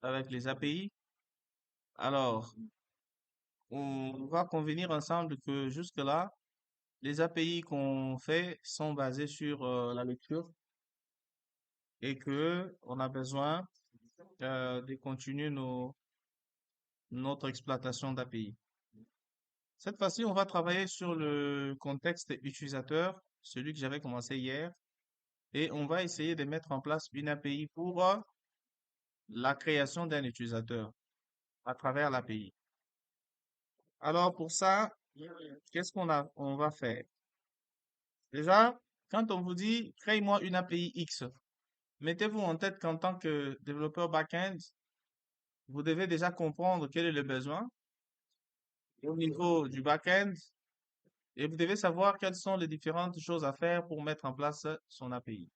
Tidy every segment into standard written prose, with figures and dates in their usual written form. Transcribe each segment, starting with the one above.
avec les API. Alors, on va convenir ensemble que jusque-là, les API qu'on fait sont basées sur la lecture et que on a besoin de continuer notre exploitation d'API. Cette fois-ci, on va travailler sur le contexte utilisateur, celui que j'avais commencé hier, et on va essayer de mettre en place une API pour la création d'un utilisateur à travers l'API. Alors pour ça, on va faire? Déjà, quand on vous dit crée-moi une API X, mettez-vous en tête qu'en tant que développeur back-end, vous devez déjà comprendre quel est le besoin au niveau du back-end et vous devez savoir quelles sont les différentes choses à faire pour mettre en place son API.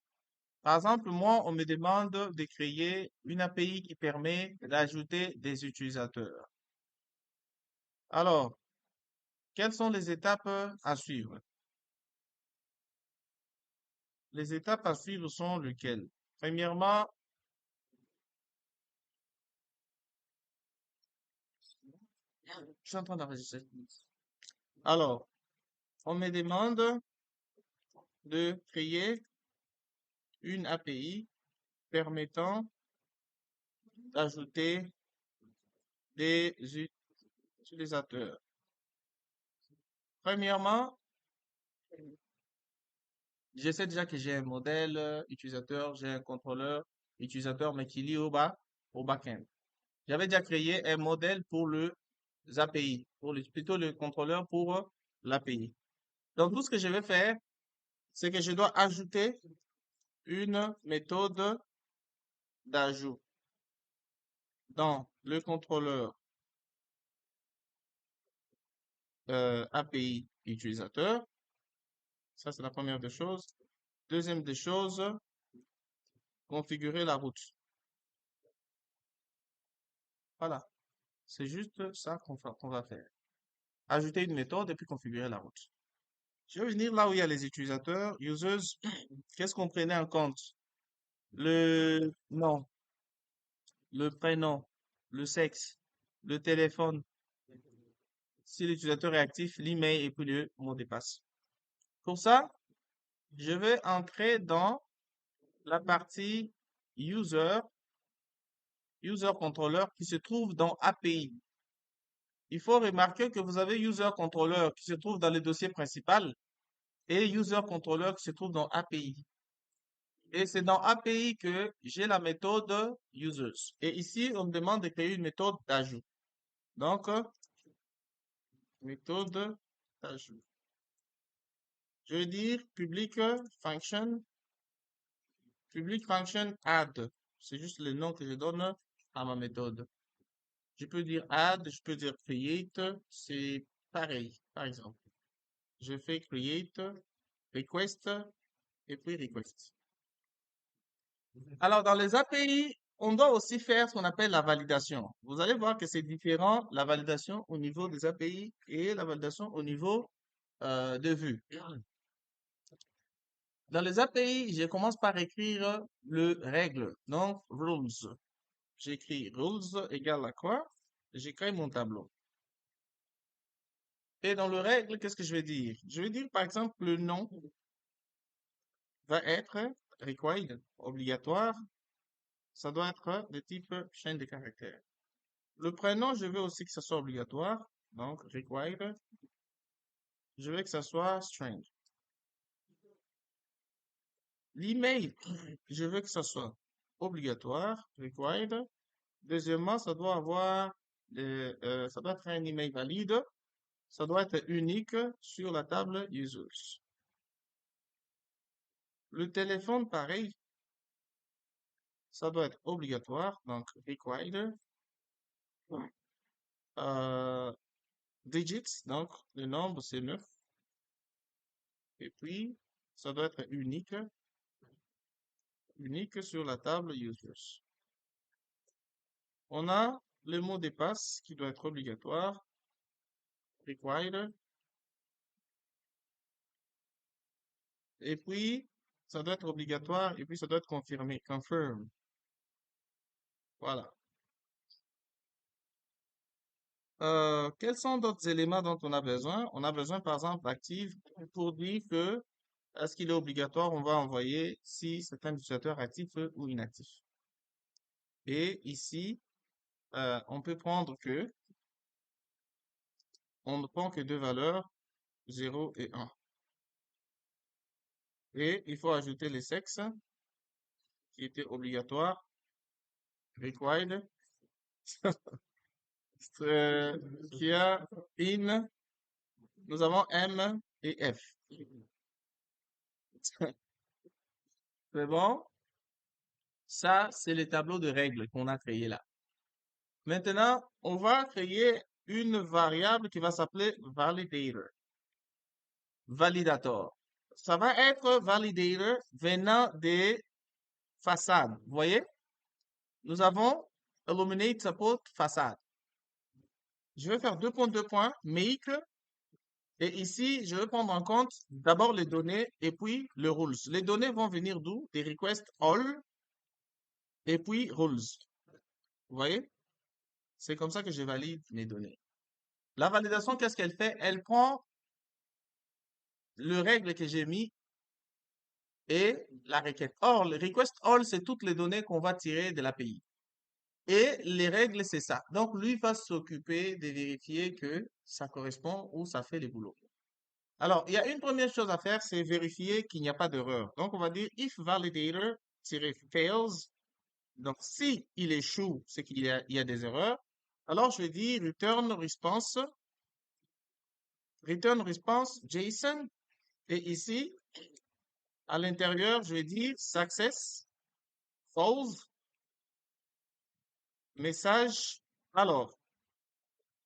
Par exemple, moi, on me demande de créer une API qui permet d'ajouter des utilisateurs. Alors, quelles sont les étapes à suivre? Les étapes à suivre sont lesquelles? Premièrement, je suis en train d'enregistrer. Alors, on me demande de créer une API permettant d'ajouter des utilisateurs. Premièrement, je sais déjà que j'ai un modèle utilisateur, j'ai un contrôleur utilisateur, mais qui lie au back-end. J'avais déjà créé un modèle pour le API, plutôt le contrôleur pour l'API. Donc, tout ce que je vais faire, c'est que je dois ajouter une méthode d'ajout dans le contrôleur API utilisateur. Ça, c'est la première des choses. Deuxième des choses, configurer la route. Voilà. C'est juste ça qu'on va faire. Ajouter une méthode et puis configurer la route. Je vais venir là où il y a les utilisateurs, users. Qu'est-ce qu'on prenait en compte? Le nom, le prénom, le sexe, le téléphone, si l'utilisateur est actif, l'email et puis le mot de passe. Pour ça, je vais entrer dans la partie user, user controller qui se trouve dans API. Il faut remarquer que vous avez user controller qui se trouve dans le dossier principal et user controller qui se trouve dans API. Et c'est dans API que j'ai la méthode users. Et ici, on me demande de créer une méthode d'ajout. Donc, méthode d'ajout. Je vais dire public function add. C'est juste le nom que je donne à ma méthode. Je peux dire add, je peux dire create, c'est pareil, par exemple. Je fais create, request, et puis request. Alors, dans les API, on doit aussi faire ce qu'on appelle la validation. Vous allez voir que c'est différent, la validation au niveau des API et la validation au niveau de vue. Dans les API, je commence par écrire le règle, donc rules. J'écris rules égale à quoi? J'écris mon tableau. Et dans le règle, qu'est-ce que je vais dire? Je vais dire, par exemple, le nom va être required, obligatoire. Ça doit être de type chaîne de caractères. Le prénom, je veux aussi que ça soit obligatoire. Donc, required. Je veux que ça soit string. L'email, je veux que ça soit obligatoire, required. Deuxièmement, ça doit être un email valide. Ça doit être unique sur la table users. Le téléphone, pareil, ça doit être obligatoire, donc required. Euh, digits, donc le nombre c'est 9. Et puis, ça doit être unique sur la table users. On a le mot de passe qui doit être obligatoire, required. Et puis, ça doit être obligatoire et puis ça doit être confirmé, confirm. Voilà. Quels sont d'autres éléments dont on a besoin? On a besoin, par exemple, d'active pour dire que est-ce qu'il est obligatoire, on va envoyer si c'est un utilisateur actif ou inactif. Et ici, on peut prendre que on ne prend que deux valeurs, 0 et 1. Et il faut ajouter les sexes qui étaient obligatoires, required, euh, qui a in, nous avons M et F. C'est bon? Ça, c'est les tableaux de règles qu'on a créés là. Maintenant, on va créer une variable qui va s'appeler validator, validator. Ça va être validator venant des façades. Vous voyez? Nous avons illuminate support façade. Je vais faire deux points, make, et ici, je vais prendre en compte d'abord les données et puis le rules. Les données vont venir d'où? Des requests all et puis rules. Vous voyez? C'est comme ça que je valide mes données. La validation, qu'est-ce qu'elle fait? Elle prend le règle que j'ai mis et la requête. Or, le request all, c'est toutes les données qu'on va tirer de l'API. Et les règles, c'est ça. Donc, lui va s'occuper de vérifier que ça correspond ou ça fait le boulot. Alors, il y a une première chose à faire, c'est vérifier qu'il n'y a pas d'erreur. Donc, on va dire if validator-fails. Donc, si il échoue, c'est il y a des erreurs. Alors, je vais dire return response JSON. Et ici, à l'intérieur, je vais dire success, false, message. Alors,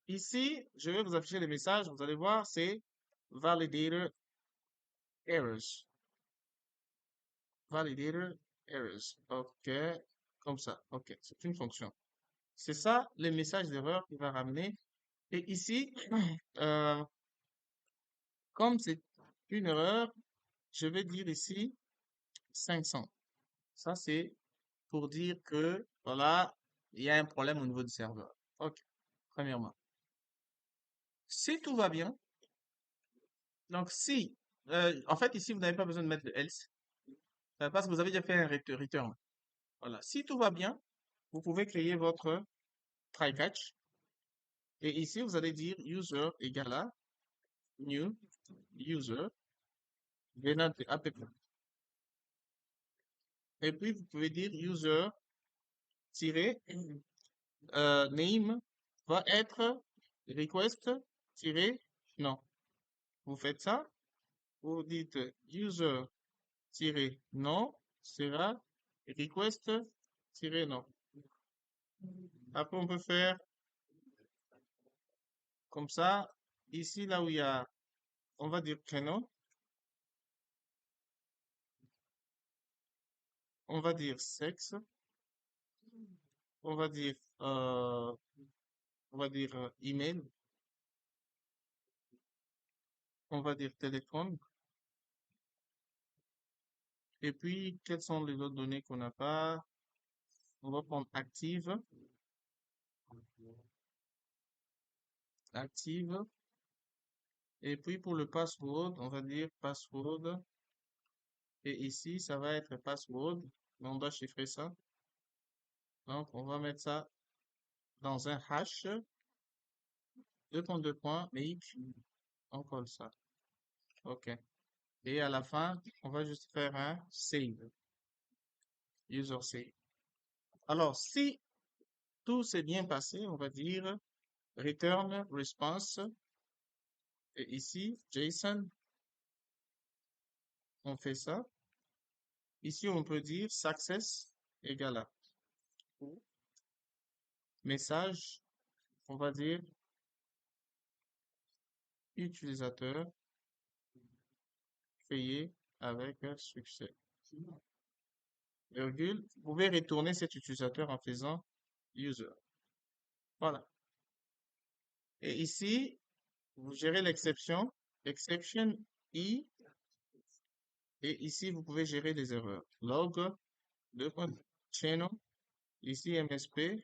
ici, je vais vous afficher les messages. Vous allez voir, c'est validator errors. Validator errors. OK. Comme ça. OK. C'est une fonction. C'est ça, les messages d'erreur qu'il va ramener. Et ici, euh, comme c'est une erreur, je vais dire ici 500. Ça, c'est pour dire que, voilà, il y a un problème au niveau du serveur. OK. Premièrement. Si tout va bien, donc si, en fait, ici, vous n'avez pas besoin de mettre le else, parce que vous avez déjà fait un return. Voilà. Si tout va bien, vous pouvez créer votre try catch. Et ici, vous allez dire user égale à new user venant de app. Et puis, vous pouvez dire user tiret name va être request tiret non. Vous faites ça, vous dites user tiret non sera request tiret non. Après, on peut faire comme ça. Ici, là où il y a, on va dire prénom, on va dire sexe, on va dire, email, on va dire téléphone. Et puis, quelles sont les autres données qu'on n'a pas? On va prendre active, active. Et puis, pour le password, on va dire password. Et ici, ça va être password. Mais on doit chiffrer ça. Donc, on va mettre ça dans un hash. Deux points, make. On colle ça. OK. Et à la fin, on va juste faire un save. User save. Alors, si tout s'est bien passé, on va dire return response. Et ici, JSON, on fait ça. Ici, on peut dire success égale à message, on va dire utilisateur créé avec succès. Virgule, vous pouvez retourner cet utilisateur en faisant user. Voilà. Et ici, vous gérez l'exception, exception i, et ici, vous pouvez gérer les erreurs. Log, channel, ici MSP,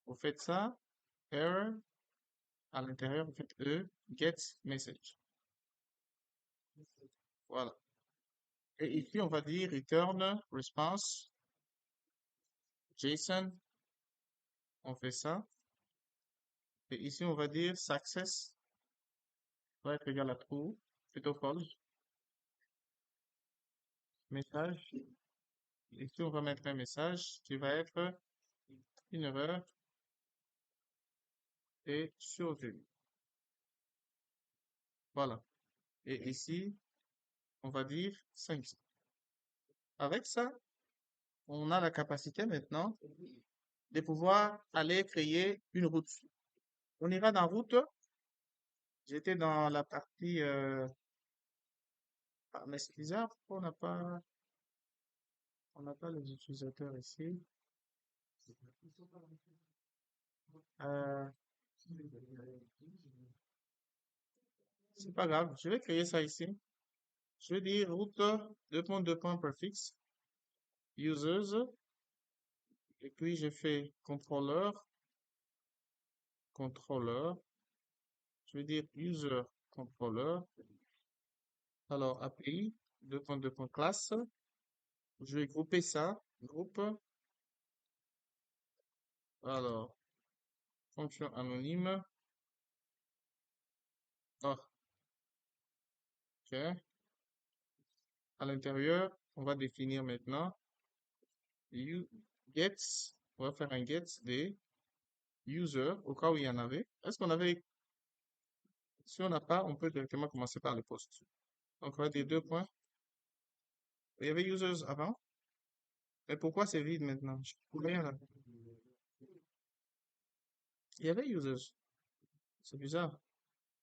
vous faites ça, error, À l'intérieur, vous faites E, get message. Voilà. Et ici, on va dire return response JSON. On fait ça. Et ici, on va dire success va être égal à true, plutôt false. Message. Ici, on va mettre un message qui va être une erreur est survenue. Voilà. Et ici, on va dire 500. Avec ça, on a la capacité maintenant de pouvoir aller créer une route. On ira dans route. J'étais dans la partie, mais c'est bizarre, pourquoi on n'a pas les utilisateurs ici. Euh, c'est pas grave. Je vais créer ça ici. Je vais dire route 2.2.prefix users et puis je fais controller. Je vais dire user controller. Alors API 2.2.class. Je vais grouper ça. Groupe. Alors fonction anonyme. Ah, ok. À l'intérieur, on va définir maintenant you gets. On va faire un get des users au cas où il y en avait. Est-ce qu'on avait, si on n'a pas, on peut directement commencer par le post. Donc on va dire deux points. Il y avait users avant. Et pourquoi c'est vide maintenant? Je trouve rien là. Il y avait users. C'est bizarre.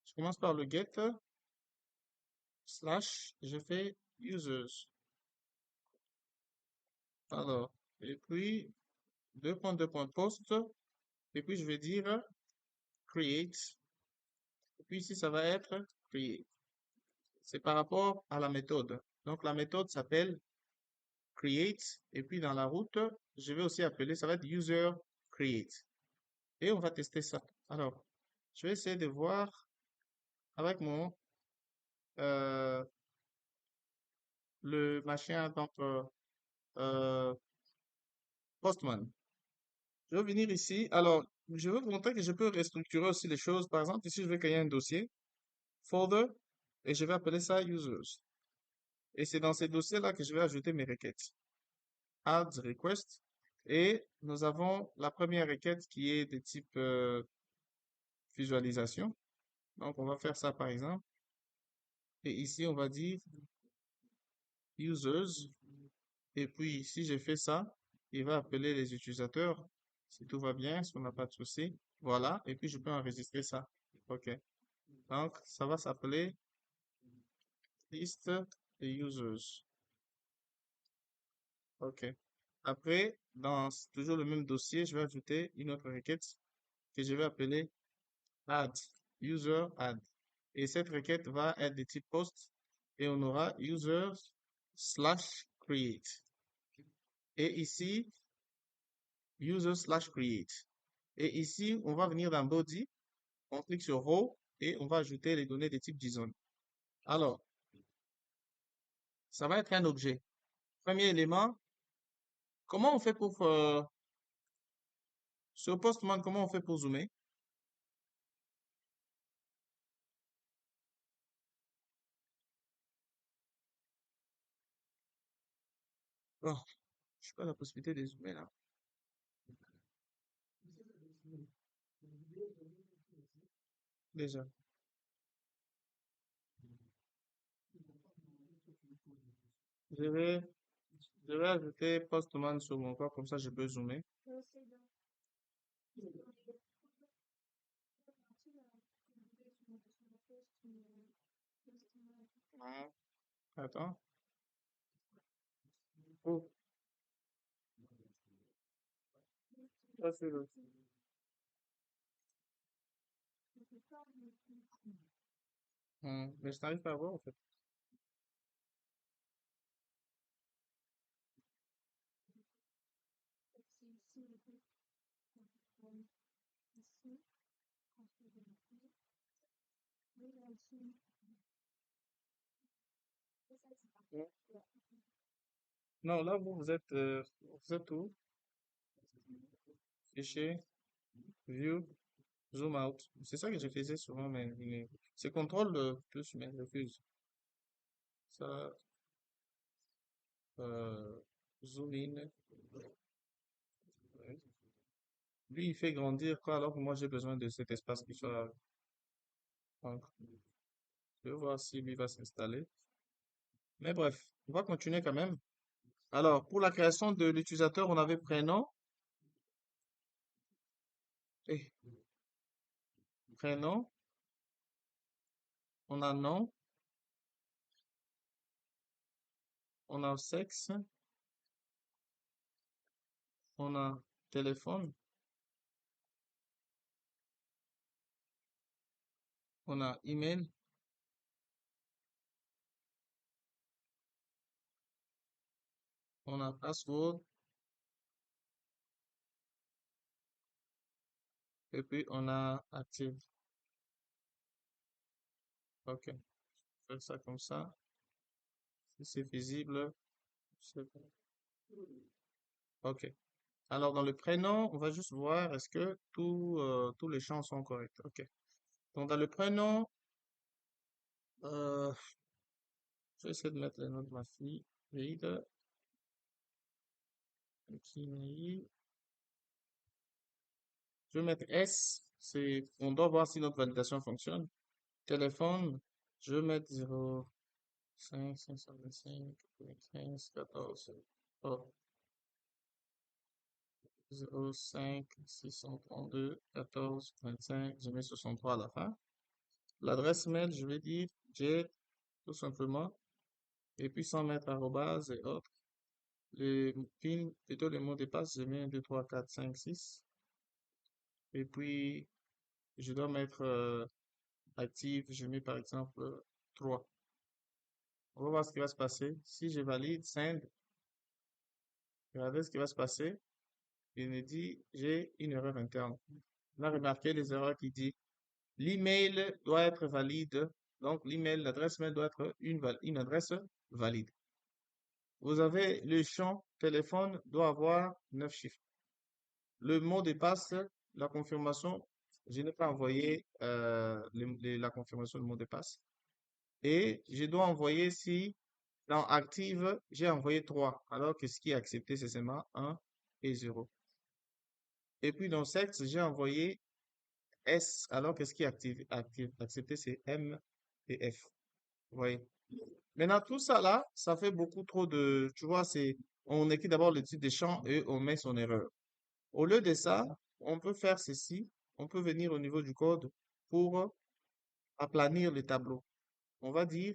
Je commence par le get slash, je fais users. Alors, et puis deux points post. Et puis je vais dire create. Et puis ici, ça va être create. C'est par rapport à la méthode. Donc la méthode s'appelle create. Et puis dans la route, je vais aussi appeler, ça va être user create. Et on va tester ça. Alors, je vais essayer de voir avec mon le machin, donc euh, Postman. Je vais venir ici. Alors, je veux vous montrer que je peux restructurer aussi les choses. Par exemple, ici, je vais créer un dossier, folder, et je vais appeler ça users. Et c'est dans ces dossiers-là que je vais ajouter mes requêtes. Add request. Et nous avons la première requête qui est de type visualisation. Donc, on va faire ça par exemple. Et ici, on va dire users. Et puis, si j'ai fait ça, il va appeler les utilisateurs. Si tout va bien, si on n'a pas de souci. Voilà. Et puis, je peux enregistrer ça. OK. Donc, ça va s'appeler liste de users. OK. Après, dans toujours le même dossier, je vais ajouter une autre requête que je vais appeler add, user add. Et cette requête va être de type post et on aura users slash create. Et ici, user slash create. Et ici, on va venir dans body, on clique sur row et on va ajouter les données de type JSON. Alors, ça va être un objet. Premier élément, comment on fait pour, sur Postman, comment on fait pour zoomer? Oh, je pas la possibilité de zoomer là. Déjà. Je vais, je vais ajouter Postman sur mon corps, comme ça je peux zoomer. Ah, attends. Oh, ça c'est le. Mais je n'arrive pas à voir en fait. Non, là, vous êtes où? Fichier, view, zoom out. C'est ça que je faisais souvent, mais c'est contrôle plus, mais refuse. Ça, euh, zoom in. Ouais. Lui, il fait grandir quoi, alors que moi, j'ai besoin de cet espace qui soit. Donc, je vais voir si lui va s'installer. Mais bref, on va continuer quand même. Alors, pour la création de l'utilisateur, on avait prénom. Et prénom, on a nom, on a sexe, on a téléphone, on a email, on a password, et puis on a active. Ok, faire ça comme ça. Si c'est visible, c'est bon. Ok. Alors, dans le prénom, on va juste voir est-ce que tous les champs sont corrects. Ok. Donc, dans le prénom, euh, je vais essayer de mettre le nom de ma fille. Read, Kinei. Je vais mettre S. On doit voir si notre validation fonctionne. Téléphone, je vais mettre 05 525 95 14. Oh, 05 632 14 25. Je mets 63 à la fin. L'adresse mail, je vais dire J, tout simplement. Et puis sans mettre arrobase et autres. Les PIN, plutôt les mots de passe, je mets 1, 2, 3, 4, 5, 6. Et puis, je dois mettre active, je mets par exemple 3. On va voir ce qui va se passer. Si je valide, send, regardez ce qui va se passer. Il me dit, j'ai une erreur interne. On a remarqué les erreurs qui dit, l'email doit être valide. Donc, l'email, l'adresse mail doit être une adresse valide. Vous avez le champ téléphone doit avoir 9 chiffres. Le mot de passe, la confirmation, je n'ai pas envoyé la confirmation du mot de passe. Et je dois envoyer si dans active, j'ai envoyé 3, alors que ce qui est accepté, c'est seulement 1 et 0. Et puis dans sexe, j'ai envoyé S, alors que ce qui est accepté, c'est M et F. Vous voyez. Maintenant, tout ça là, ça fait beaucoup trop de, tu vois, on écrit d'abord le titre des champs et on met son erreur. Au lieu de ça, on peut faire ceci. On peut venir au niveau du code pour aplanir le tableau. On va dire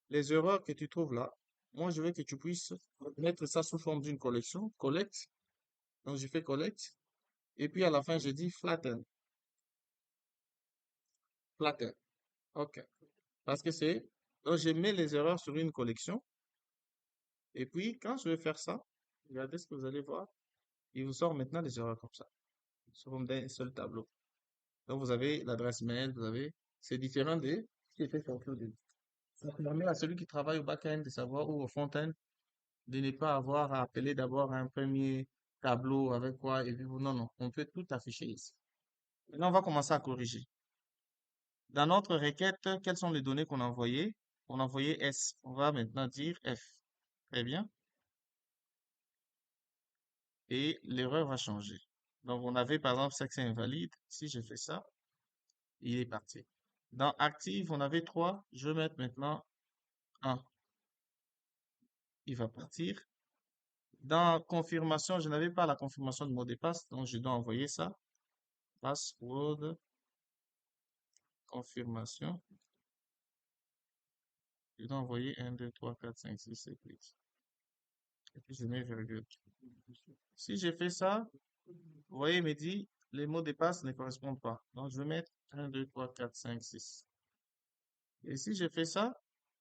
les erreurs que tu trouves là. Moi, je veux que tu puisses mettre ça sous forme d'une collection. Collect. Donc, je fais collect. Et puis, à la fin, je dis flatten. Flatten. OK. Parce que donc, je mets les erreurs sur une collection. Et puis, quand je vais faire ça, regardez ce que vous allez voir. Il vous sort maintenant des erreurs comme ça. Sous forme d'un seul tableau. Donc, vous avez l'adresse mail, c'est différent de ce qui était sur le. Ça permet à celui qui travaille au back-end de savoir ou au front-end de ne pas avoir à appeler d'abord un premier tableau avec quoi et puis non, non, on peut tout afficher ici. Maintenant, on va commencer à corriger. Dans notre requête, quelles sont les données qu'on a envoyées? On a envoyé S. On va maintenant dire F. Très bien. Et l'erreur va changer. Donc, on avait par exemple sexe invalide. Si je fais ça, il est parti. Dans active, on avait 3. Je vais mettre maintenant 1. Il va partir. Dans confirmation, je n'avais pas la confirmation de mot de passe, donc je dois envoyer ça. Password, confirmation. Je dois envoyer 1, 2, 3, 4, 5, 6, 7, 8. Et puis je mets virgule. Si je fais ça, vous voyez, il me dit, les mots de passe ne correspondent pas. Donc je vais mettre 1, 2, 3, 4, 5, 6. Et si je fais ça,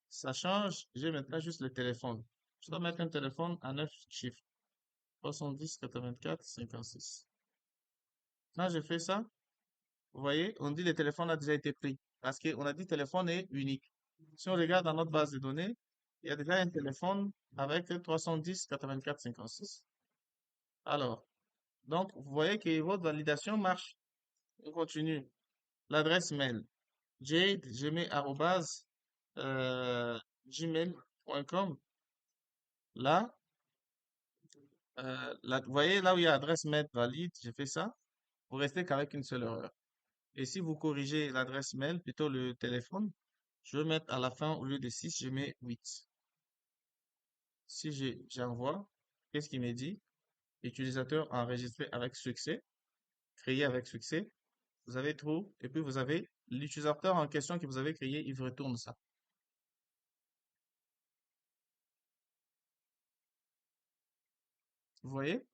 ça change. J'ai maintenant juste le téléphone. Je dois mettre un téléphone à 9 chiffres. 70, 84, 56. Quand je fais ça, vous voyez, on dit le téléphone a déjà été pris. Parce qu'on a dit téléphone est unique. Si on regarde dans notre base de données, il y a déjà un téléphone avec 310 84 56. Alors, donc, vous voyez que votre validation marche. On continue. L'adresse mail, jade, gmail, arrobase, gmail.com. Là, vous voyez là où il y a adresse mail valide, j'ai fait ça. Vous restez qu'avec une seule erreur. Et si vous corrigez l'adresse mail, plutôt le téléphone, je vais mettre à la fin, au lieu de 6, je mets 8. Si j'envoie, qu'est-ce qu'il me dit? Utilisateur enregistré avec succès, créé avec succès. Vous avez true, et puis vous avez l'utilisateur en question que vous avez créé, il vous retourne ça. Vous voyez?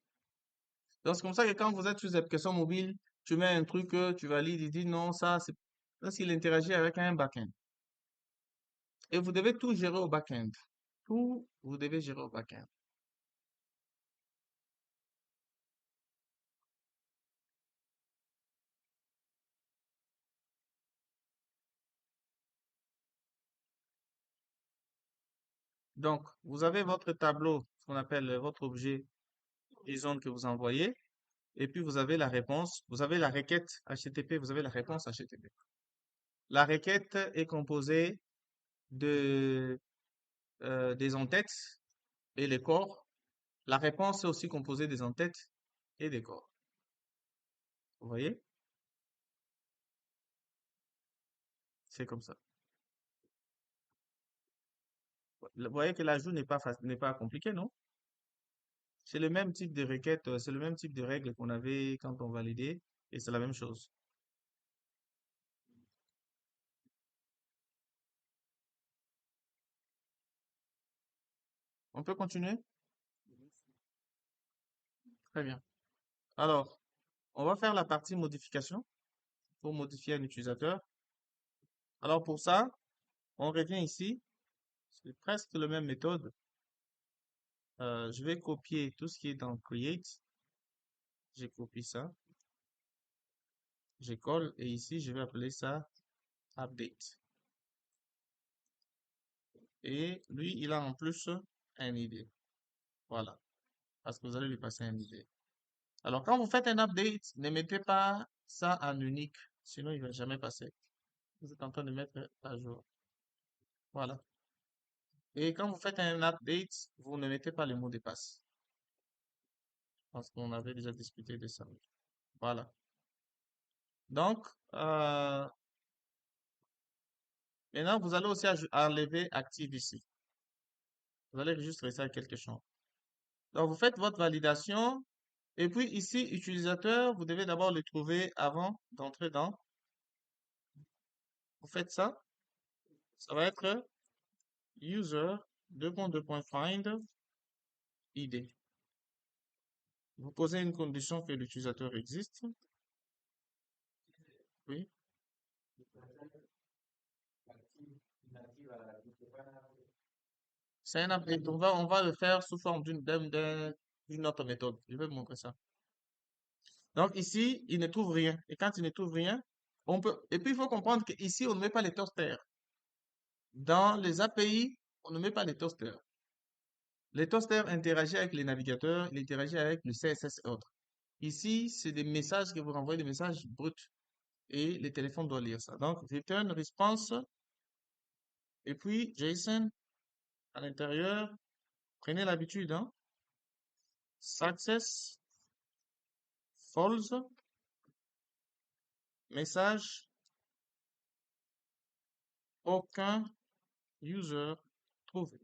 Donc c'est comme ça que quand vous êtes sur les applications mobiles, tu mets un truc, tu valides, il dit non, ça, c'est parce qu'il interagit avec un backend. Et vous devez tout gérer au backend. Tout, vous devez gérer au backend. Donc, vous avez votre tableau, ce qu'on appelle votre objet JSON que vous envoyez, et puis vous avez la réponse, vous avez la requête HTTP, vous avez la réponse HTTP. La requête est composée de des entêtes et les corps. La réponse est aussi composée des entêtes et des corps. Vous voyez? C'est comme ça. Vous voyez que l'ajout n'est pas compliqué, non? C'est le même type de requête, c'est le même type de règle qu'on avait quand on validait, et c'est la même chose. On peut continuer? Très bien. Alors, on va faire la partie modification pour modifier un utilisateur. Alors pour ça, on revient ici. C'est presque la même méthode. Je vais copier tout ce qui est dans Create. J'ai copié ça. Je colle et ici, je vais appeler ça Update. Et lui, il a en plus un ID. Voilà. Parce que vous allez lui passer un ID. Alors, quand vous faites un update, ne mettez pas ça en unique. Sinon, il va jamais passer. Vous êtes en train de mettre à jour. Voilà. Et quand vous faites un update, vous ne mettez pas le mot de passe. Parce qu'on avait déjà discuté de ça. Voilà. Donc, maintenant, vous allez aussi enlever active ici. Vous allez juste rester à quelque chose. Donc, vous faites votre validation. Et puis ici, utilisateur, vous devez d'abord le trouver avant d'entrer dans. Vous faites ça. Ça va être user, find, ID. Vous posez une condition que l'utilisateur existe. Oui. C'est un update. On va le faire sous forme d'une autre méthode. Je vais vous montrer ça. Donc ici, il ne trouve rien. Et quand il ne trouve rien, on peut. Et puis il faut comprendre qu'ici, on ne met pas les toasters. Dans les API, on ne met pas les toasters. Les toasters interagissent avec les navigateurs, ils interagissent avec le CSS et autres. Ici, c'est des messages que vous renvoyez, des messages bruts. Et les téléphones doivent lire ça. Donc, return response, et puis JSON à l'intérieur. Prenez l'habitude, hein. Success, false, message, aucun user trouvé.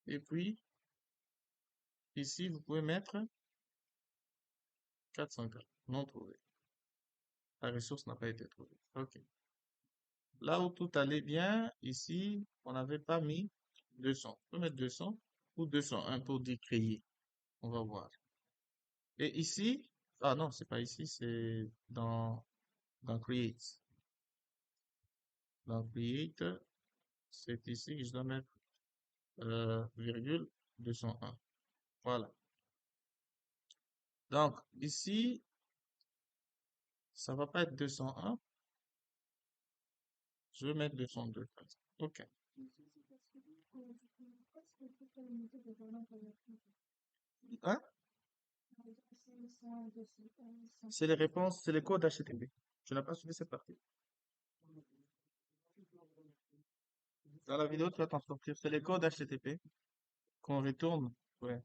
Et puis, ici, vous pouvez mettre 404, non trouvé. La ressource n'a pas été trouvée. OK. Là où tout allait bien, ici, on n'avait pas mis 200. On peut mettre 200 ou 201 pour dire créer. On va voir. Et ici, ah non, c'est pas ici, c'est dans Create. Dans Create, c'est ici que je dois mettre virgule 201. Voilà. Donc, ici, ça va pas être 201. Je vais mettre 202. Par exemple. OK. Hein? C'est les réponses, c'est les codes HTTP. Tu n'as pas suivi cette partie. Dans la vidéo, tu vas t'en sortir. C'est les codes HTTP qu'on retourne. Ouais.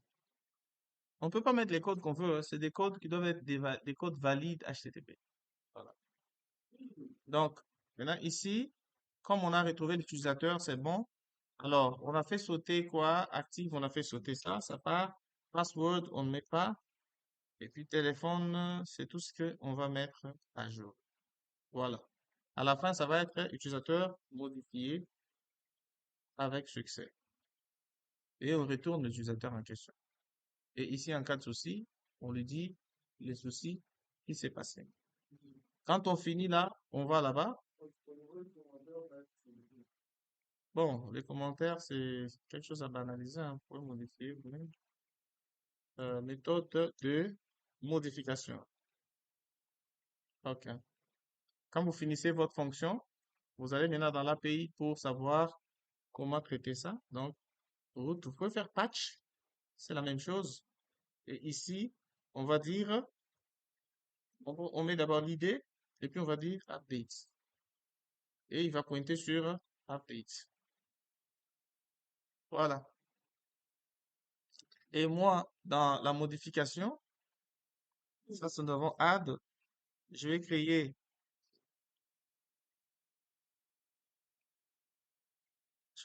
On peut pas mettre les codes qu'on veut, hein. C'est des codes qui doivent être des codes valides HTTP. Voilà. Donc, maintenant ici, comme on a retrouvé l'utilisateur, c'est bon. Alors, on a fait sauter quoi? Active, on a fait sauter ça, ça part. Password, on ne met pas. Et puis téléphone, c'est tout ce que on va mettre à jour. Voilà. À la fin, ça va être utilisateur modifié avec succès. Et on retourne l'utilisateur en question. Et ici, en cas de souci, on lui dit les soucis qui s'est passé. Quand on finit là, on va là-bas. Bon, les commentaires, c'est quelque chose à banaliser, hein. Vous pouvez modifier vous-même. Méthode de modification. OK. Quand vous finissez votre fonction, vous allez maintenant dans l'API pour savoir comment traiter ça. Donc, vous pouvez faire patch, c'est la même chose. Et ici, on va dire, on met d'abord l'idée, et puis on va dire update. Et il va pointer sur update. Voilà. Et moi, dans la modification, ça, c'est devant add, je vais créer,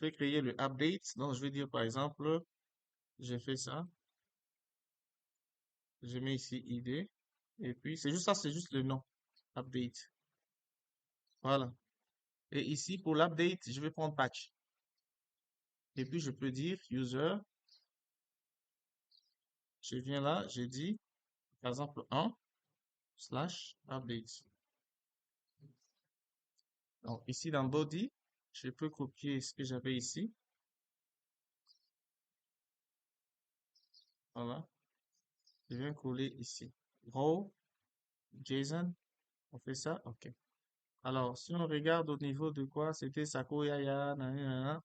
le update. Donc, je vais dire, par exemple, j'ai fait ça, je mets ici ID, et puis, c'est juste ça, c'est juste le nom, update. Voilà. Et ici, pour l'update, je vais prendre patch. Et puis, je peux dire user, je viens là, j'ai dit, par exemple, 1/update. Donc, ici, dans body, je peux copier ce que j'avais ici. Voilà. Je viens coller ici. Row, JSON, on fait ça, ok. Alors, si on regarde au niveau de quoi, c'était Sakoyaya, nanana,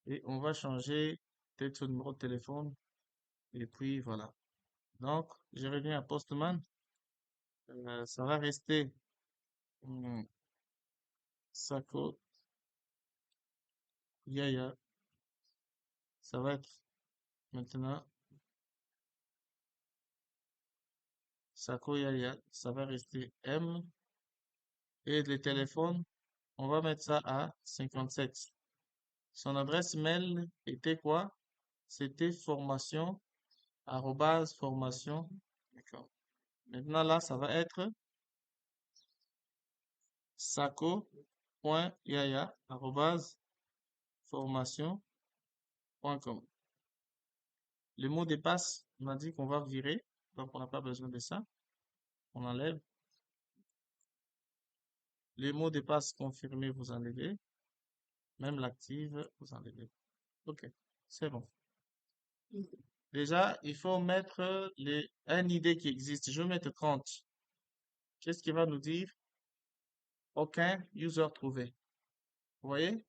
et on va changer peut-être ce numéro de téléphone, et puis voilà. Donc, je reviens à Postman, ça va rester hum, Sakoyaya, ça va être maintenant Sakoyaya, ça va rester M, et le téléphone, on va mettre ça à 57. Son adresse mail était quoi? C'était formation, arrobase formation. D'accord. Maintenant là, ça va être saco.yaya, arrobase formation.com. Le mot de passe, on a dit qu'on va virer, donc on n'a pas besoin de ça. On enlève. Le mot de passe confirmé, vous enlevez. Même l'active, vous enlevez. OK, c'est bon. Déjà, il faut mettre un ID qui existe. Je vais mettre 30. Qu'est-ce qui va nous dire? Aucun user trouvé. Vous voyez?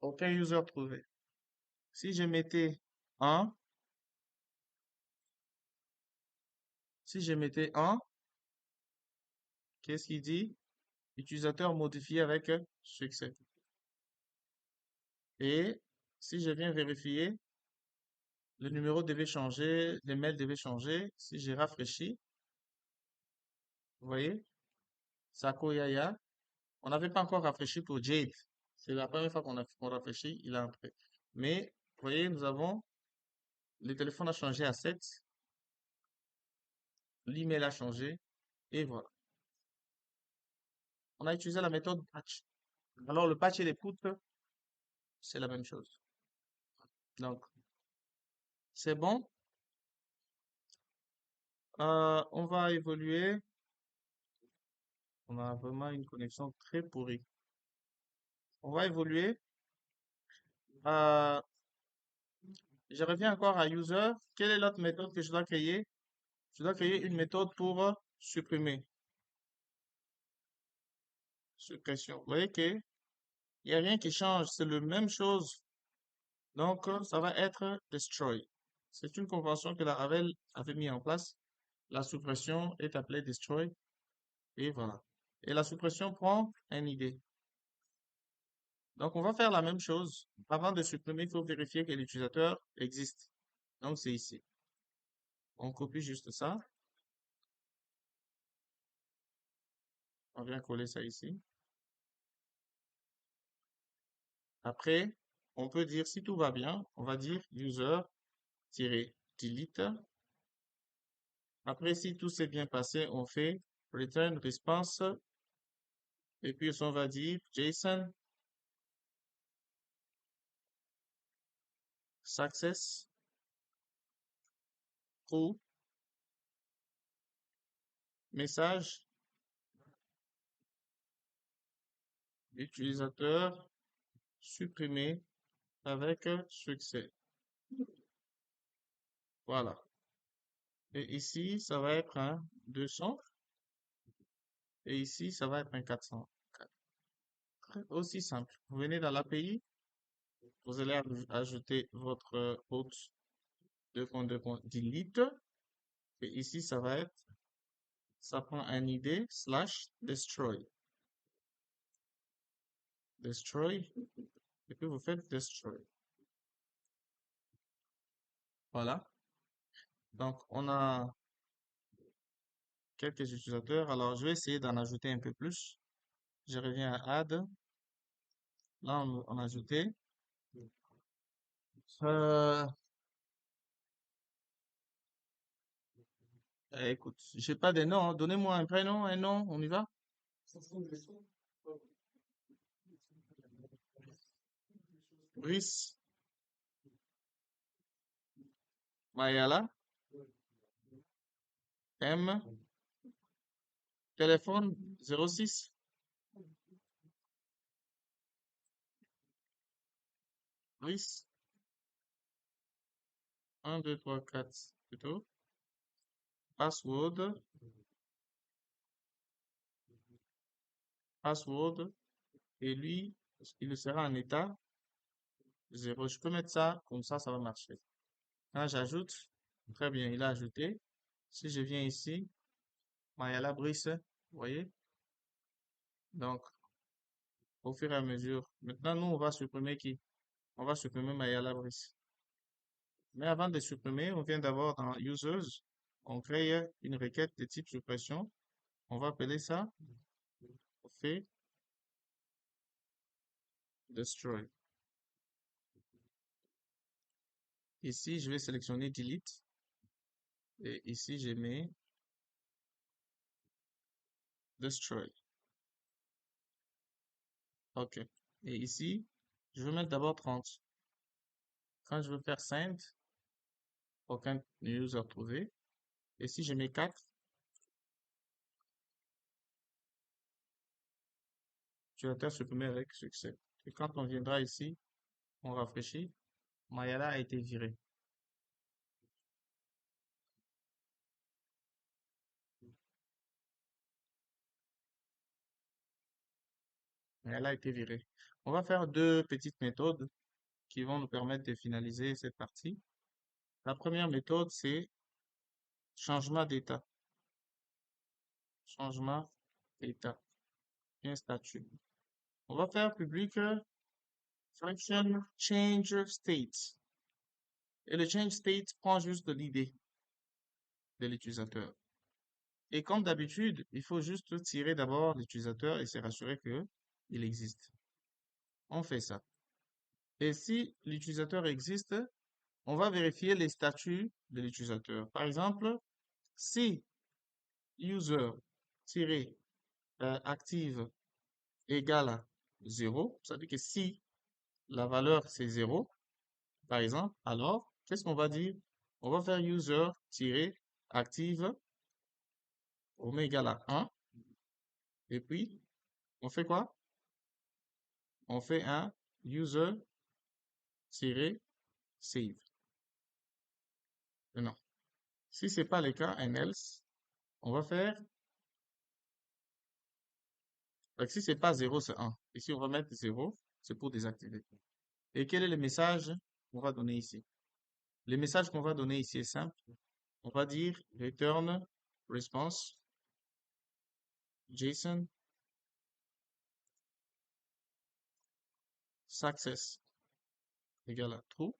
Aucun user trouvé. Si je mettais 1, si je mettais 1, qu'est-ce qu'il dit? Utilisateur modifié avec succès. Et si je viens vérifier, le numéro devait changer, les mails devaient changer. Si j'ai rafraîchi, vous voyez? Sako Yaya. On n'avait pas encore rafraîchi pour Jade. C'est la première fois qu'on rafraîchit, il a entré. Mais, vous voyez, le téléphone a changé à 7, l'email a changé, et voilà. On a utilisé la méthode patch. Alors, le patch et l'écoute, c'est la même chose. Donc, c'est bon. On va évoluer. On a vraiment une connexion très pourrie. On va évoluer. Euh, je reviens encore à user. Quelle est l'autre méthode que je dois créer? Je dois créer une méthode pour supprimer, suppression. Vous voyez que il n'y a rien qui change, c'est la même chose. Donc, ça va être destroy. C'est une convention que la Ravel avait mis en place. La suppression est appelée destroy et voilà. Et la suppression prend un ID. Donc, on va faire la même chose. Avant de supprimer, il faut vérifier que l'utilisateur existe. Donc, c'est ici. On copie juste ça. On vient coller ça ici. Après, on peut dire, si tout va bien, on va dire user-delete. Après, si tout s'est bien passé, on fait return response. Et puis, on va dire JSON success true message utilisateur supprimé avec succès. Voilà. Et ici, ça va être un 200. Et ici, ça va être un 400. Aussi simple. Vous venez dans l'API, vous allez ajouter votre hôte 2.2.delete. Et ici, ça va être, ça prend un ID slash destroy. Destroy. Et puis vous faites destroy. Voilà. Donc, on a quelques utilisateurs. Alors, je vais essayer d'en ajouter un peu plus. Je reviens à add. Là, on a ajouté. Euh, écoute, j'ai pas de nom, hein. Donnez-moi un prénom, un nom, on y va? Brice, Mayala, M, téléphone 06, Brice, 1, 2, 3, 4, plutôt. Password, password, et lui, il sera en état 0. Je peux mettre ça, comme ça va marcher. Quand j'ajoute, très bien, il a ajouté. Si je viens ici, Mayala Brice, vous voyez? Donc, au fur et à mesure. Maintenant, nous, on va supprimer qui? On va supprimer Mayala Brice. Mais avant de supprimer, on vient d'abord dans Users, on crée une requête de type suppression. On va appeler ça, on fait destroy. Ici, je vais sélectionner delete. Et ici, je mets destroy. OK. Et ici, je vais mettre d'abord 30. Quand je veux faire send, aucun user trouvé. Et si je mets 4, utilisateur supprimé avec succès. Et quand on viendra ici, on rafraîchit, Mayala a été viré. Mayala a été viré. On va faire deux petites méthodes qui vont nous permettre de finaliser cette partie. La première méthode, c'est changement d'état. Changement d'état. Un statut. On va faire public function change state. Et le change state prend juste l'idée de l'utilisateur. Et comme d'habitude, il faut juste tirer d'abord l'utilisateur et se rassurer que il existe. On fait ça. Et si l'utilisateur existe, on va vérifier les statuts de l'utilisateur. Par exemple, si user-active égale à 0, ça veut dire que si la valeur c'est 0, par exemple, alors, qu'est-ce qu'on va dire? On va faire user-active égale à 1, et puis, on fait quoi? On fait un user-save. Non. Si c'est pas le cas, un else, On va faire, donc si c'est pas 0, c'est 1. Ici, on va mettre 0, c'est pour désactiver. Et quel est le message qu'on va donner ici? Le message qu'on va donner ici est simple. On va dire return response JSON success égale à true,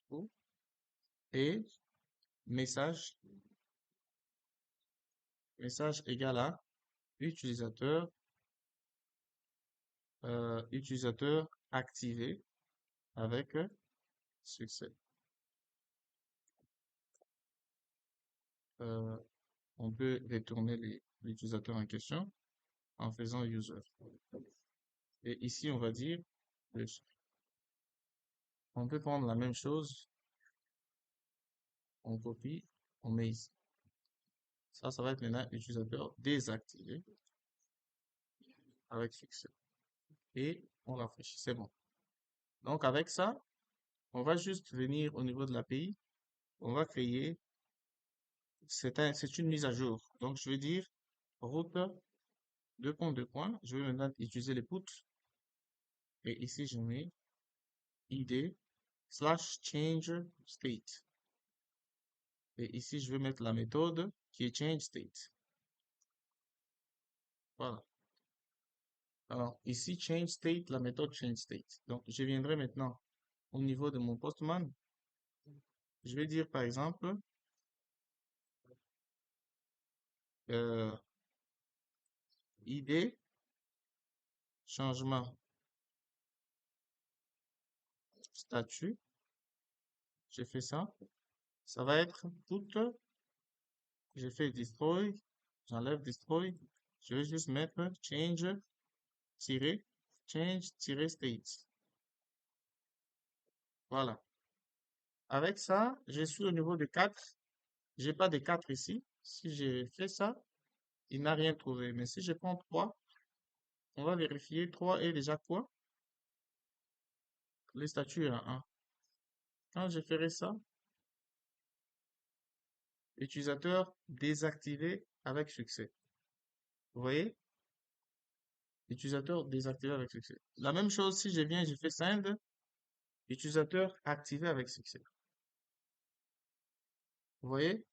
true, et message, message égale à utilisateur, utilisateur activé avec succès. Euh, on peut détourner l'utilisateur en question en faisant user. Et ici, on va dire plus. On peut prendre la même chose, on copie, on met ici. Ça va être maintenant utilisateur désactivé avec succès. Et on rafraîchit, c'est bon. Donc avec ça, on va juste venir au niveau de l'API, on va créer, c'est une mise à jour. Donc je vais dire route 2.2. Je vais maintenant utiliser les puts et ici je mets id slash change state. Et ici je vais mettre la méthode qui est change state. Voilà. Alors ici change state, la méthode change state. Donc je viendrai maintenant au niveau de mon postman. Je vais dire par exemple euh, id changement statut. J'ai fait ça. Ça va être toute. J'ai fait destroy. J'enlève destroy. Je vais juste mettre change tirer change tirer state. Voilà. Avec ça, je suis au niveau de 4. J'ai pas de 4 ici. Si j'ai fait ça, il n'a rien trouvé. Mais si je prends 3, on va vérifier. 3 est déjà quoi? Le statut est à 1. Quand je ferai ça, utilisateur désactivé avec succès. Vous voyez? Utilisateur désactivé avec succès. La même chose si je viens, je fais send, utilisateur activé avec succès. Vous voyez?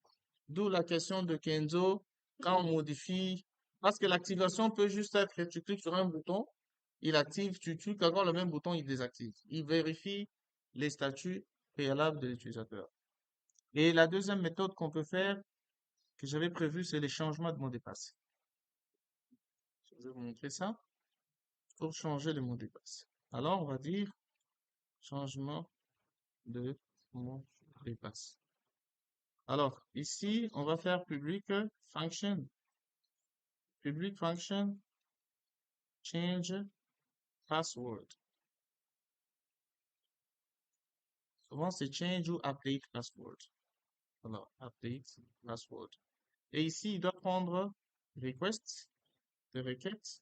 D'où la question de Kenzo, quand on modifie, parce que l'activation peut juste être, tu cliques sur un bouton, il active, tu cliques encore le même bouton, il désactive. Il vérifie les statuts préalables de l'utilisateur. Et la deuxième méthode qu'on peut faire, que j'avais prévu, c'est les changements de mot de passe. Je vais vous montrer ça pour changer le mot de passe. Alors, on va dire changement de mot de passe. Alors, ici, on va faire public function, change password. Souvent, c'est change ou update password. Alors, update password. Et ici, il doit prendre request, de requête,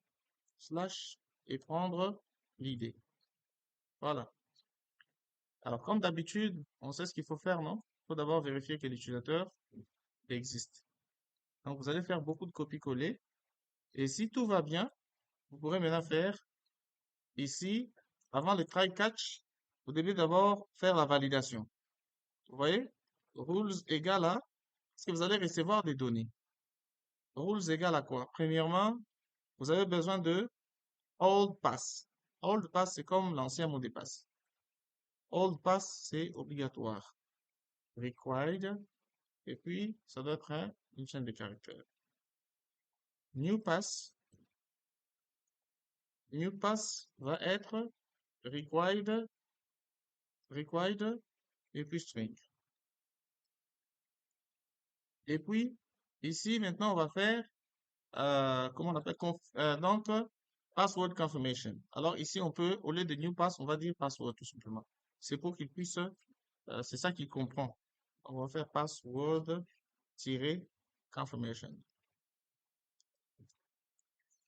slash, et prendre l'id. Voilà. Alors, comme d'habitude, on sait ce qu'il faut faire, non? Il faut d'abord vérifier que l'utilisateur existe. Donc, vous allez faire beaucoup de copier-coller. Et si tout va bien, vous pourrez maintenant faire ici, avant le try catch, vous devez d'abord faire la validation. Vous voyez? Rules égale à, parce que vous allez recevoir des données. Rules égale à quoi? Premièrement, vous avez besoin de old pass. Old pass, c'est comme l'ancien mot de passe. Old pass, c'est obligatoire. Required, et puis, ça doit être une chaîne de caractères. New pass. New pass va être required, required, et puis string. Et puis, ici, maintenant, on va faire, comment on appelle, donc, password confirmation. Alors, ici, on peut, au lieu de new pass, on va dire password, tout simplement. C'est pour qu'il puisse, c'est ça qu'il comprend. On va faire password-confirmation.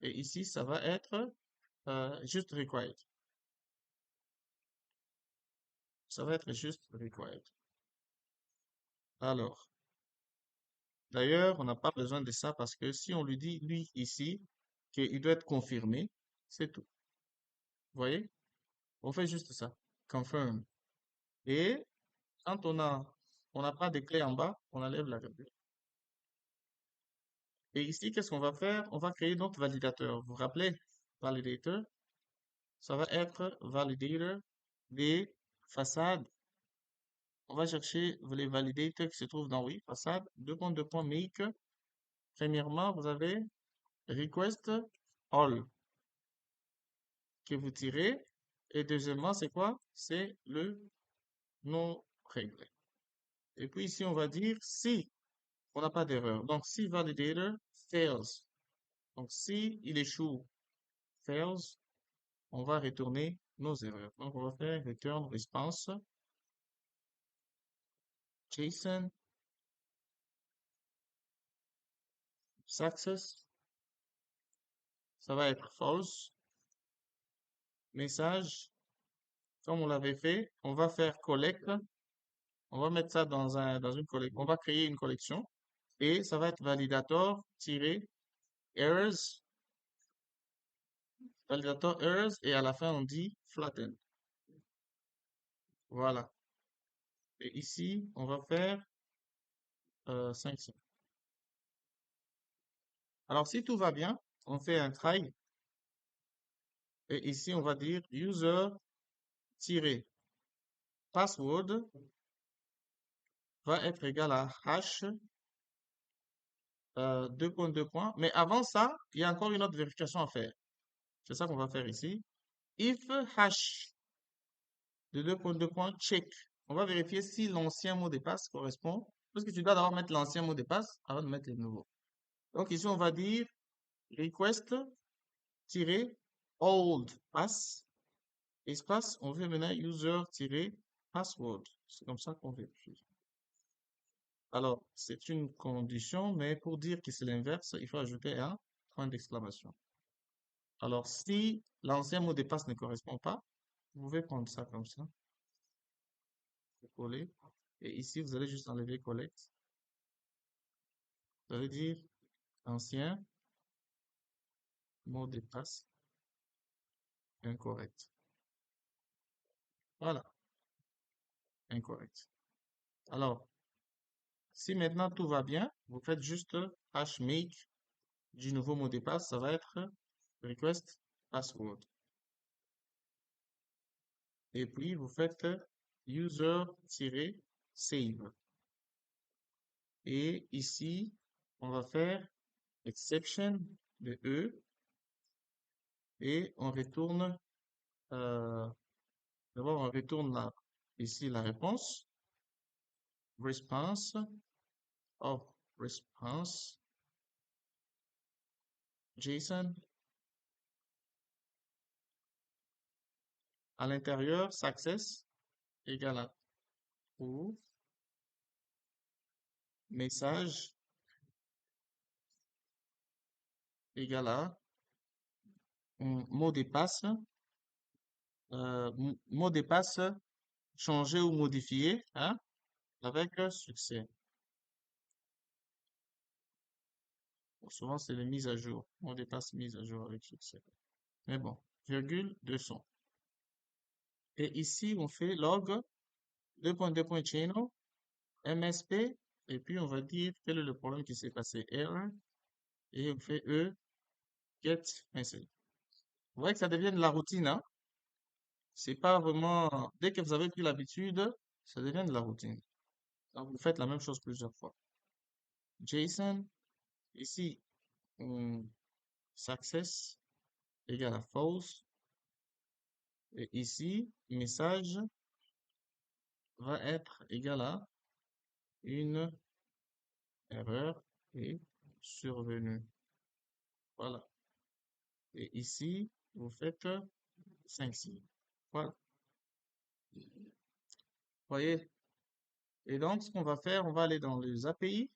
Et ici, ça va être, juste required. Ça va être juste required. Alors, D'ailleurs, on n'a pas besoin de ça parce que si on lui dit, lui, ici, qu'il doit être confirmé, c'est tout. Vous voyez? On fait juste ça. Confirm. Et quand on n'a pas de clé en bas, on enlève la virgule. Et ici, qu'est-ce qu'on va faire? On va créer notre validateur. Vous vous rappelez? Validator, ça va être validator des façades. On va chercher les validators qui se trouvent dans oui, façade, deux points make. Premièrement, vous avez request all que vous tirez. Et deuxièmement, c'est quoi? C'est le non réglé. Et puis ici, on va dire si on n'a pas d'erreur. Donc, si validator fails. Donc, si il échoue, fails, on va retourner nos erreurs. Donc, on va faire return response, JSON, success, ça va être false, message, comme on l'avait fait, on va faire collect, on va mettre ça dans une collection, on va créer une collection, et ça va être validator-errors, validator-errors, et à la fin, on dit flatten. Voilà. Et ici, on va faire 500. Alors, si tout va bien, on fait un try. Et ici, on va dire user-password va être égal à hash, deux points. Mais avant ça, il y a encore une autre vérification à faire. C'est ça qu'on va faire ici. If hash de deux points check. On va vérifier si l'ancien mot de passe correspond. Parce que tu dois d'abord mettre l'ancien mot de passe avant de mettre le nouveau. Donc ici, on va dire request-old pass. Espace, on veut maintenant user-password. C'est comme ça qu'on vérifie. Alors, c'est une condition, mais pour dire que c'est l'inverse, il faut ajouter un point d'exclamation. Alors, si l'ancien mot de passe ne correspond pas, vous pouvez prendre ça comme ça, coller, et ici, vous allez juste enlever collect. Vous allez dire ancien mot de passe incorrect. Voilà, incorrect. Alors, si maintenant tout va bien, vous faites juste hashmake du nouveau mot de passe, ça va être request password. Et puis, vous faites user-save. Et ici, on va faire exception de E et on retourne, euh, d'abord on retourne ici la réponse, response of response, JSON, à l'intérieur, success égale à true, message égale à mot de passe, mot de passe changé ou modifié, hein, avec succès. Bon, souvent, c'est les mises à jour. Mot de passe mise à jour avec succès. Mais bon, virgule 200. Et ici, on fait log, deux points channel, MSP, et puis on va dire quel est le problème qui s'est passé, error, et on fait get message. Vous voyez que ça devient de la routine, hein? C'est pas vraiment, dès que vous avez pris l'habitude, ça devient de la routine. Donc, vous faites la même chose plusieurs fois. JSON, ici, success égale à false, et ici, message va être égal à une erreur est survenue. Voilà. Et ici, vous faites 5 signes. Voilà. Voyez? Et donc, ce qu'on va faire, on va aller dans les API.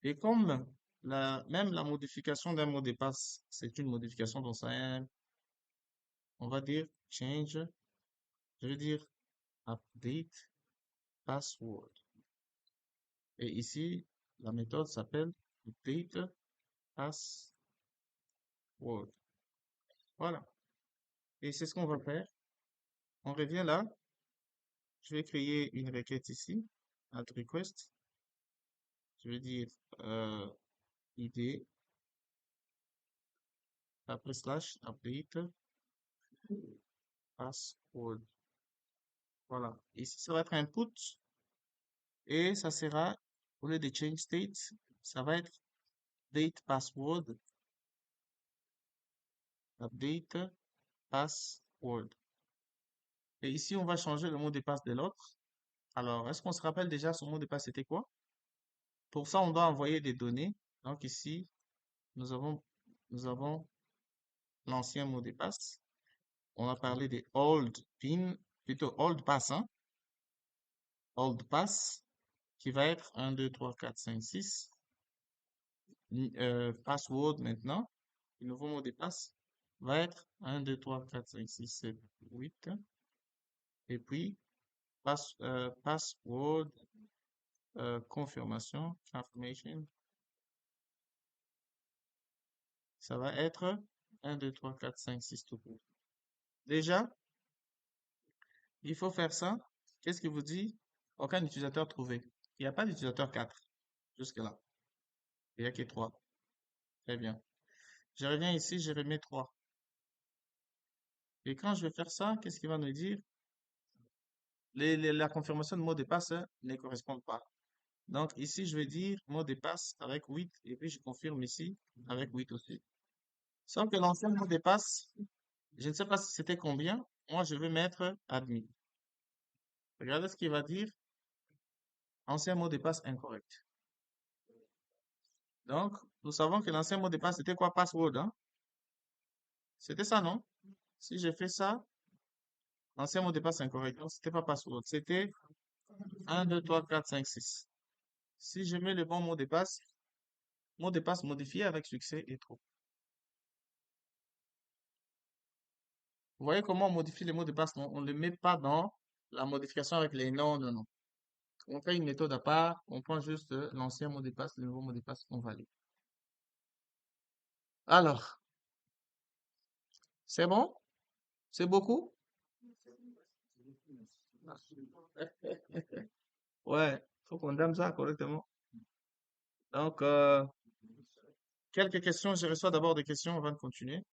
Et comme même la modification d'un mot de passe, c'est une modification dans ça, on va dire change, je vais dire update password. Et ici, La méthode s'appelle update password. Voilà. Et c'est ce qu'on va faire. On revient là. Je vais créer une requête ici. Add request. Je vais dire euh, id après slash update password. Voilà. Ici, ça va être input et ça sera, au lieu de change state, ça va être date password, update password. Et ici, on va changer le mot de passe de l'autre. Alors, est-ce qu'on se rappelle déjà son mot de passe c'était quoi? Pour ça, on doit envoyer des données. Donc ici, nous avons, nous avons l'ancien mot de passe. On a parlé des old pin, plutôt old pass, hein? Old pass, qui va être 1, 2, 3, 4, 5, 6. Password maintenant, le nouveau mot de passe va être 1, 2, 3, 4, 5, 6, 7, 8. Et puis, password, confirmation, confirmation, ça va être 1, 2, 3, 4, 5, 6 tout court. Déjà, il faut faire ça. Qu'est-ce qui vous dit? Aucun utilisateur trouvé. Il n'y a pas d'utilisateur 4 jusque-là. Il n'y a que 3. Très bien. Je reviens ici, je remets 3. Et quand je vais faire ça, qu'est-ce qu'il va nous dire? La confirmation de mot de passe ne correspond pas. Donc ici, je vais dire mot de passe avec 8 et puis je confirme ici avec 8 aussi. Sauf que l'ancien mot de passe, je ne sais pas si c'était combien. Moi, je vais mettre admis. Regardez ce qu'il va dire. Ancien mot de passe incorrect. Donc, nous savons que l'ancien mot de passe, c'était quoi? Password, hein? C'était ça, non? Si je fais ça, l'ancien mot de passe incorrect. Donc, c'était pas password. C'était 1, 2, 3, 4, 5, 6. Si je mets le bon mot de passe modifié avec succès et trop. Vous voyez comment on modifie les mots de passe? Non, on ne le met pas dans la modification avec les noms, non, non. On fait une méthode à part, on prend juste l'ancien mot de passe, le nouveau mot de passe qu'on valide. Alors, c'est bon? C'est beaucoup? Ouais, faut qu'on dame ça correctement. Donc, quelques questions. Je reçois d'abord des questions avant de continuer.